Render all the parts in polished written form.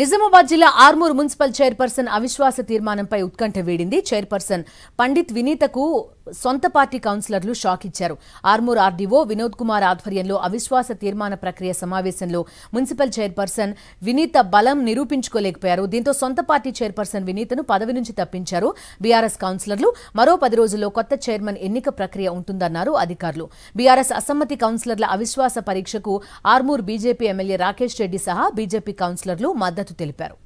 నిజామాబాద్ జిల్లా Armoor municipal chairperson అవిశ్వాస తీర్మానంపై ఉత్కంఠ వీడింది. చైర్పర్సన్ పండిత్ వినీతకు సొంత పార్టీ కౌన్సిలర్లు షాక్ ఇచ్చారు. ఆర్మూర్ ఆర్డీఓ వినోద్ కుమార్ ఆధ్వర్యంలో అవిశ్వాస తీర్మాన ప్రక్రియ సమావేశంలో మున్సిపల్ చైర్పర్సన్ వినీత బలం నిరూపించుకోలేకపోయారు. దీంతో సొంత పార్టీ చైర్పర్సన్ వినీతను పదవి నుంచి తప్పించారు బీఆర్ఎస్ కౌన్సిలర్లు. మరో 10 రోజుల్లో కొత్త చైర్మన్ ఎన్నిక ప్రక్రియ ఉంటుందన్నారు అధికారులు. బీఆర్ఎస్ అసమ్మతి కౌన్సిలర్ల అవిశ్వాస పరీక్షకు ఆర్మూర్ బీజేపీ ఎమ్మెల్యే రాకేష్ రెడ్డి సహా బీజేపీ కౌన్సిలర్లు మద్దతు తెలిపారు.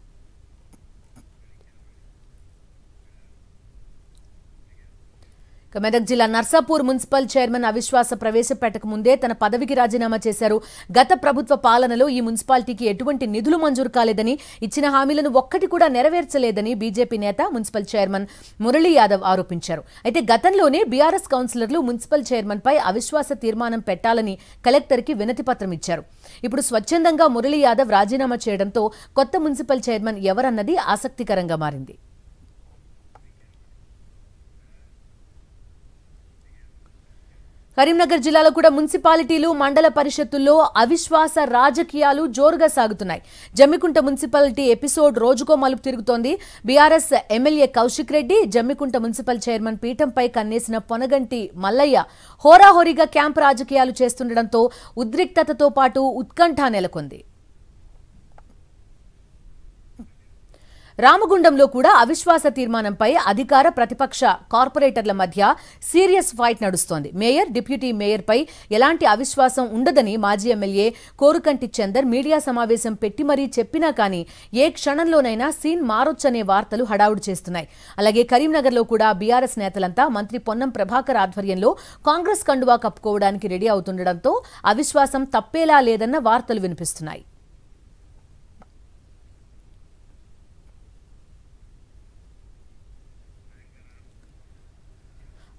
మెదక్ జిల్లా నర్సాపూర్ మున్సిపల్ చైర్మన్ అవిశ్వాస ప్రవేశపెట్టక ముందే తన పదవికి రాజీనామా చేశారు. గత ప్రభుత్వ పాలనలో ఈ మున్సిపాలిటీకి ఎటువంటి నిధులు మంజూరు కాలేదని, ఇచ్చిన హామీలను ఒక్కటి కూడా నెరవేర్చలేదని బీజేపీ నేత మున్సిపల్ చైర్మన్ మురళీ యాదవ్ ఆరోపించారు. అయితే గతంలోనే బీఆర్ఎస్ కౌన్సిలర్లు మున్సిపల్ చైర్మన్ పై అవిశ్వాస తీర్మానం పెట్టాలని కలెక్టర్కి వినతి పత్రం ఇచ్చారు. ఇప్పుడు స్వచ్ఛందంగా మురళీ యాదవ్ రాజీనామా చేయడంతో కొత్త మున్సిపల్ చైర్మన్ ఎవరన్నది ఆసక్తికరంగా మారింది. కరీంనగర్ జిల్లాలో కూడా మున్సిపాలిటీలు, మండల పరిషత్తుల్లో అవిశ్వాస రాజకీయాలు జోరుగా సాగుతున్నాయి. జమ్మికుంట మున్సిపాలిటీ ఎపిసోడ్ రోజుకో మలుపు తిరుగుతోంది. BRS MLA Kaushik Reddy, Jammikunta municipal chairman పీఠంపై కన్నేసిన పొనగంటి మల్లయ్య హోరాహోరీగా క్యాంప్ రాజకీయాలు చేస్తుండటంతో ఉద్రిక్తతతో పాటు ఉత్కంఠ నెలకొంది. రామగుండంలో కూడా అవిశ్వాస తీర్మానంపై అధికార ప్రతిపక్ష కార్పొరేటర్ల మధ్య సీరియస్ ఫైట్ నడుస్తోంది. మేయర్, డిప్యూటీ మేయర్పై ఎలాంటి అవిశ్వాసం ఉండదని మాజీ ఎమ్మెల్యే కోరుకంటి చందర్ మీడియా సమావేశం పెట్టి మరీ చెప్పినా కానీ ఏ క్షణంలోనైనా సీన్ మారొచ్చనే వార్తలు హడావుడి చేస్తున్నాయి. అలాగే కరీంనగర్లో కూడా బీఆర్ఎస్ నేతలంతా మంత్రి పొన్నం ప్రభాకర్ ఆధ్వర్యంలో కాంగ్రెస్ కండువా కప్పుకోవడానికి రెడీ అవుతుండటంతో అవిశ్వాసం తప్పేలా లేదన్న వార్తలు వినిపిస్తున్నాయి.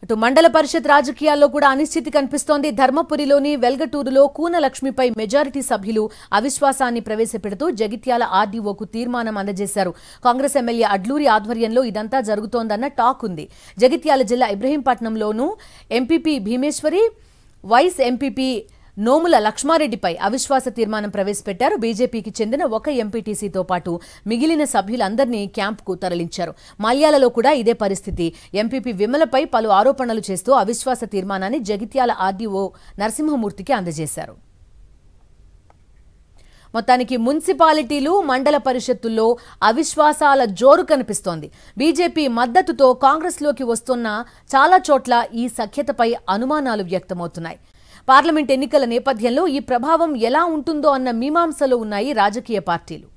అటు మండల పరిషత్ రాజకీయాల్లో కూడా అనిశ్చితి కనిపిస్తోంది. ధర్మపురిలోని వెల్గటూరులో కూన లక్ష్మిపై మెజారిటీ సభ్యులు అవిశ్వాసాన్ని ప్రవేశపెడుతూ జగిత్యాల ఆర్డీఓకు తీర్మానం అందజేశారు. కాంగ్రెస్ ఎమ్మెల్యే అడ్లూరి ఆధ్వర్యంలో ఇదంతా జరుగుతోందన్న టాక్ ఉంది. జగిత్యాల జిల్లా ఇబ్రహీంపట్నంలోనూ ఎంపీపీ భీమేశ్వరి, వైస్ ఎంపీపీ నోముల లక్ష్మారెడ్డిపై అవిశ్వాస తీర్మానం ప్రవేశపెట్టారు. బీజేపీకి చెందిన ఒక ఎంపీటీసీతో పాటు మిగిలిన సభ్యులందరినీ క్యాంపుకు తరలించారు. మల్యాలలో కూడా ఇదే పరిస్థితి. ఎంపీపీ విమలపై పలు ఆరోపణలు చేస్తూ అవిశ్వాస తీర్మానాన్ని జగిత్యాల ఆర్డీఓ నరసింహమూర్తికి అందజేశారు. మొత్తానికి మున్సిపాలిటీలు, మండల పరిషత్తుల్లో అవిశ్వాసాల జోరు కనిపిస్తోంది. బీజేపీ మద్దతుతో కాంగ్రెస్లోకి వస్తున్న చాలా చోట్ల ఈ సఖ్యతపై అనుమానాలు వ్యక్తమవుతున్నాయి. పార్లమెంట్ ఎన్నికల నేపథ్యంలో ఈ ప్రభావం ఎలా ఉంటుందో అన్న మీమాంసలో ఉన్నాయి రాజకీయ పార్టీలు.